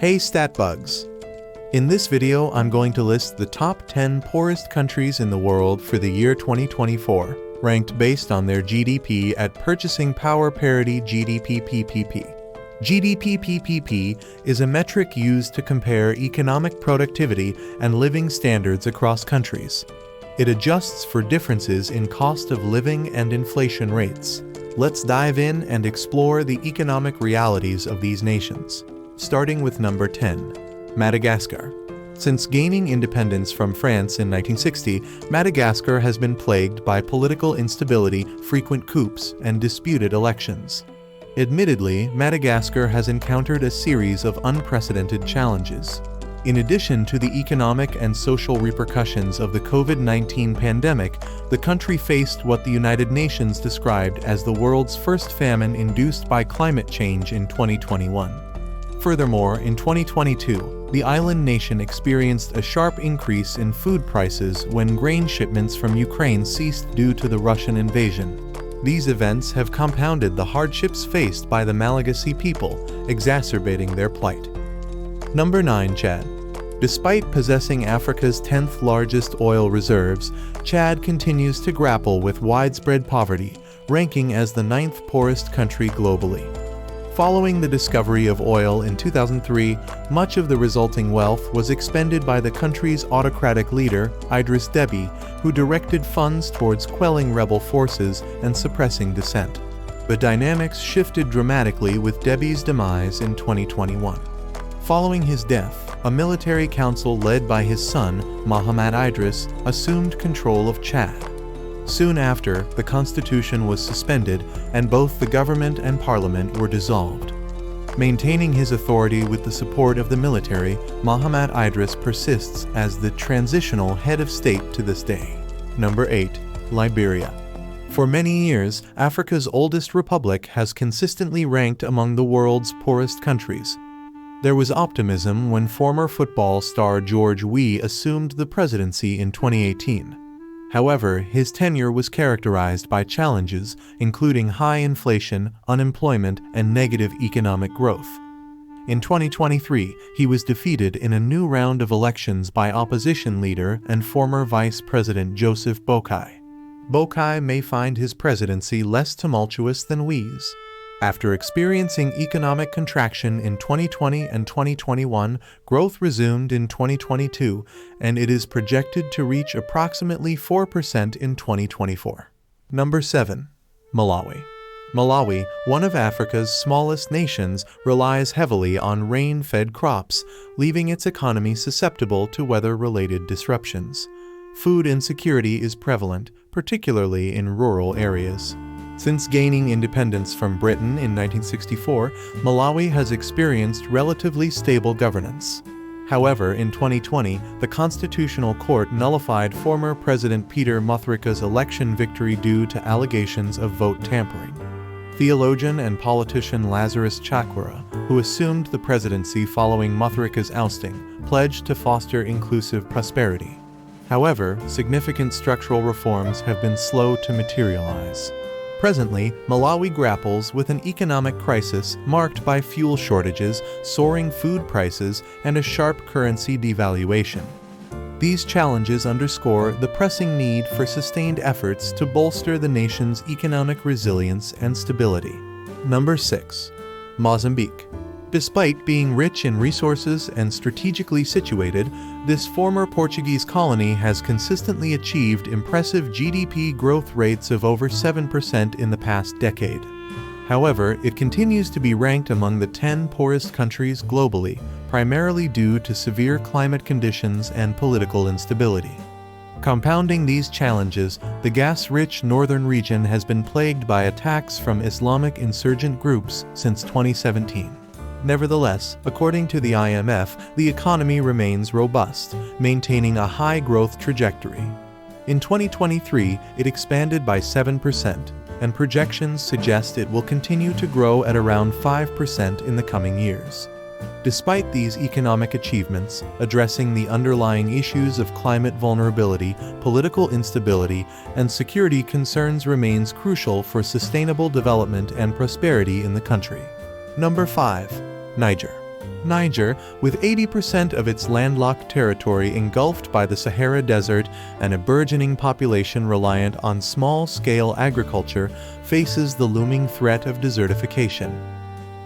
Hey Statbugs! In this video, I'm going to list the top 10 poorest countries in the world for the year 2024, ranked based on their GDP at Purchasing Power Parity GDP PPP. GDP PPP is a metric used to compare economic productivity and living standards across countries. It adjusts for differences in cost of living and inflation rates. Let's dive in and explore the economic realities of these nations. Starting with number 10, Madagascar. Since gaining independence from France in 1960, Madagascar has been plagued by political instability, frequent coups, and disputed elections. Admittedly, Madagascar has encountered a series of unprecedented challenges. In addition to the economic and social repercussions of the COVID-19 pandemic, the country faced what the United Nations described as the world's first famine induced by climate change in 2021. Furthermore, in 2022, the island nation experienced a sharp increase in food prices when grain shipments from Ukraine ceased due to the Russian invasion. These events have compounded the hardships faced by the Malagasy people, exacerbating their plight. Number 9, Chad. Despite possessing Africa's 10th largest oil reserves, Chad continues to grapple with widespread poverty, ranking as the 9th poorest country globally. Following the discovery of oil in 2003, much of the resulting wealth was expended by the country's autocratic leader, Idris Deby, who directed funds towards quelling rebel forces and suppressing dissent. The dynamics shifted dramatically with Deby's demise in 2021. Following his death, a military council led by his son, Mohamed Idris, assumed control of Chad. Soon after, the constitution was suspended and both the government and parliament were dissolved. Maintaining his authority with the support of the military, Mohamed Idris persists as the transitional head of state to this day. Number 8, Liberia. For many years, Africa's oldest republic has consistently ranked among the world's poorest countries. There was optimism when former football star George Weah assumed the presidency in 2018. However, his tenure was characterized by challenges, including high inflation, unemployment, and negative economic growth. In 2023, he was defeated in a new round of elections by opposition leader and former Vice President Joseph Boakai. Boakai may find his presidency less tumultuous than Weah's. After experiencing economic contraction in 2020 and 2021, growth resumed in 2022, and it is projected to reach approximately 4% in 2024. Number 7. Malawi. Malawi, one of Africa's smallest nations, relies heavily on rain-fed crops, leaving its economy susceptible to weather-related disruptions. Food insecurity is prevalent, particularly in rural areas. Since gaining independence from Britain in 1964, Malawi has experienced relatively stable governance. However, in 2020, the Constitutional Court nullified former President Peter Mutharika's election victory due to allegations of vote tampering. Theologian and politician Lazarus Chakwera, who assumed the presidency following Mutharika's ousting, pledged to foster inclusive prosperity. However, significant structural reforms have been slow to materialize. Presently, Malawi grapples with an economic crisis marked by fuel shortages, soaring food prices, and a sharp currency devaluation. These challenges underscore the pressing need for sustained efforts to bolster the nation's economic resilience and stability. Number 6. Mozambique. Despite being rich in resources and strategically situated, this former Portuguese colony has consistently achieved impressive GDP growth rates of over 7% in the past decade. However, it continues to be ranked among the 10 poorest countries globally, primarily due to severe climate conditions and political instability. Compounding these challenges, the gas-rich northern region has been plagued by attacks from Islamic insurgent groups since 2017. Nevertheless, according to the IMF, the economy remains robust, maintaining a high growth trajectory. In 2023, it expanded by 7%, and projections suggest it will continue to grow at around 5% in the coming years. Despite these economic achievements, addressing the underlying issues of climate vulnerability, political instability, and security concerns remains crucial for sustainable development and prosperity in the country. Number 5. Niger. Niger, with 80% of its landlocked territory engulfed by the Sahara Desert and a burgeoning population reliant on small-scale agriculture, faces the looming threat of desertification.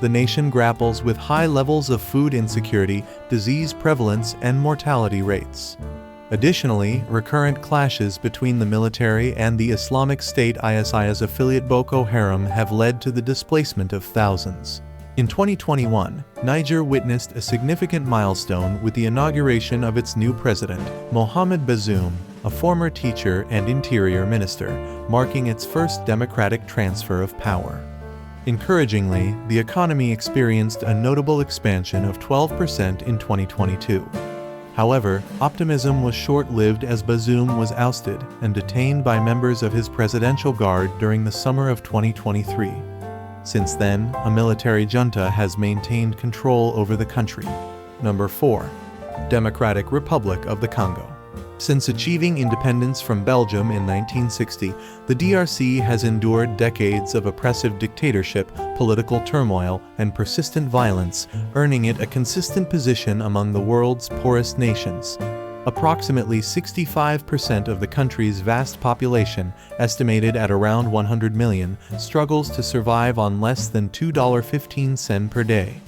The nation grapples with high levels of food insecurity, disease prevalence, and mortality rates. Additionally, recurrent clashes between the military and the Islamic State ISI's affiliate Boko Haram have led to the displacement of thousands. In 2021, Niger witnessed a significant milestone with the inauguration of its new president, Mohamed Bazoum, a former teacher and interior minister, marking its first democratic transfer of power. Encouragingly, the economy experienced a notable expansion of 12% in 2022. However, optimism was short-lived as Bazoum was ousted and detained by members of his presidential guard during the summer of 2023. Since then, a military junta has maintained control over the country. Number 4. Democratic Republic of the Congo. Since achieving independence from Belgium in 1960, the DRC has endured decades of oppressive dictatorship, political turmoil, and persistent violence, earning it a consistent position among the world's poorest nations. Approximately 65% of the country's vast population, estimated at around 100 million, struggles to survive on less than $2.15 per day.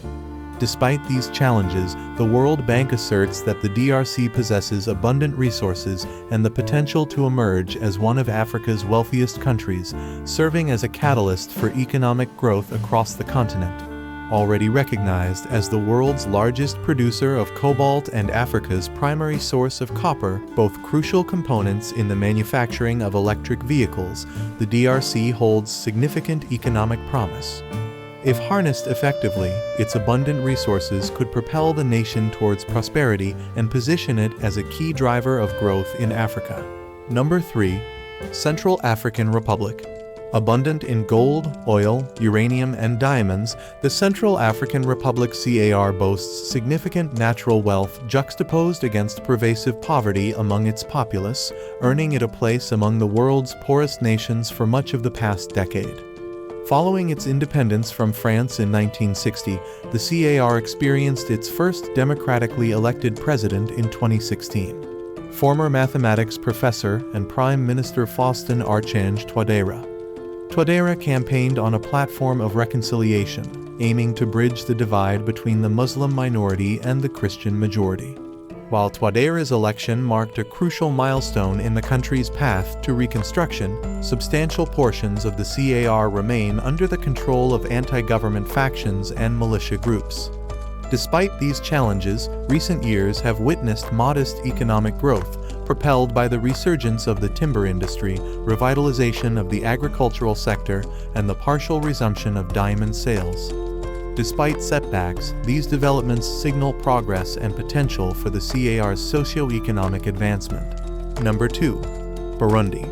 Despite these challenges, the World Bank asserts that the DRC possesses abundant resources and the potential to emerge as one of Africa's wealthiest countries, serving as a catalyst for economic growth across the continent. Already recognized as the world's largest producer of cobalt and Africa's primary source of copper, both crucial components in the manufacturing of electric vehicles, the DRC holds significant economic promise. If harnessed effectively, its abundant resources could propel the nation towards prosperity and position it as a key driver of growth in Africa. Number 3. Central African Republic. Abundant in gold, oil, uranium, and diamonds, the Central African Republic CAR boasts significant natural wealth juxtaposed against pervasive poverty among its populace, earning it a place among the world's poorest nations for much of the past decade. Following its independence from France in 1960, the CAR experienced its first democratically elected president in 2016. Former mathematics professor and Prime Minister Faustin Archange Touadéra. Touadéra campaigned on a platform of reconciliation, aiming to bridge the divide between the Muslim minority and the Christian majority. While Touadéra's election marked a crucial milestone in the country's path to reconstruction, substantial portions of the CAR remain under the control of anti-government factions and militia groups. Despite these challenges, recent years have witnessed modest economic growth, propelled by the resurgence of the timber industry, revitalization of the agricultural sector, and the partial resumption of diamond sales. Despite setbacks, these developments signal progress and potential for the CAR's socio-economic advancement. Number 2. Burundi.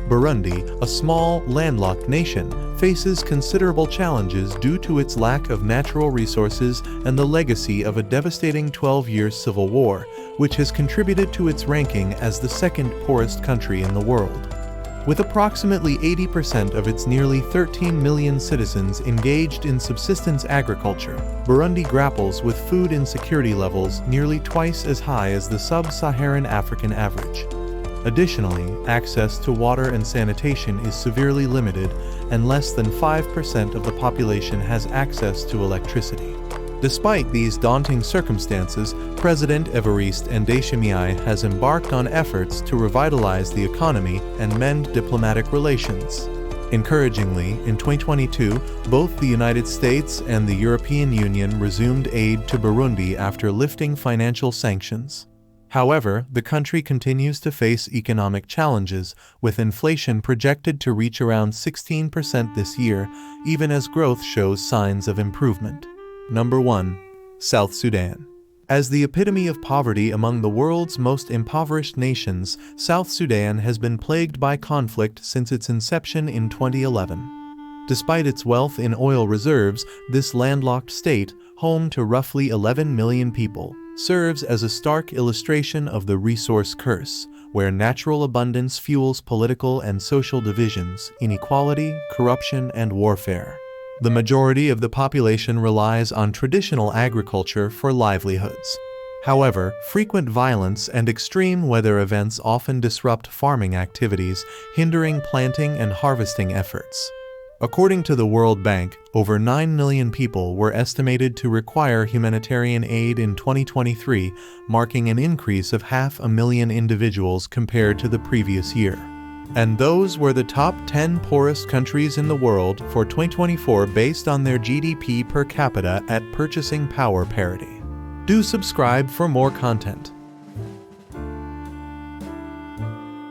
Burundi, a small, landlocked nation, faces considerable challenges due to its lack of natural resources and the legacy of a devastating 12-year civil war, which has contributed to its ranking as the second poorest country in the world. With approximately 80% of its nearly 13 million citizens engaged in subsistence agriculture, Burundi grapples with food insecurity levels nearly twice as high as the sub-Saharan African average. Additionally, access to water and sanitation is severely limited, and less than 5% of the population has access to electricity. Despite these daunting circumstances, President Evariste Ndayishimiye has embarked on efforts to revitalize the economy and mend diplomatic relations. Encouragingly, in 2022, both the United States and the European Union resumed aid to Burundi after lifting financial sanctions. However, the country continues to face economic challenges, with inflation projected to reach around 16% this year, even as growth shows signs of improvement. Number 1. South Sudan. As the epitome of poverty among the world's most impoverished nations, South Sudan has been plagued by conflict since its inception in 2011. Despite its wealth in oil reserves, this landlocked state, home to roughly 11 million people, serves as a stark illustration of the resource curse, where natural abundance fuels political and social divisions, inequality, corruption, and warfare. The majority of the population relies on traditional agriculture for livelihoods. However, frequent violence and extreme weather events often disrupt farming activities, hindering planting and harvesting efforts. According to the World Bank, over 9 million people were estimated to require humanitarian aid in 2023, marking an increase of 500,000 individuals compared to the previous year. And those were the top 10 poorest countries in the world for 2024 based on their GDP per capita at purchasing power parity. Do subscribe for more content.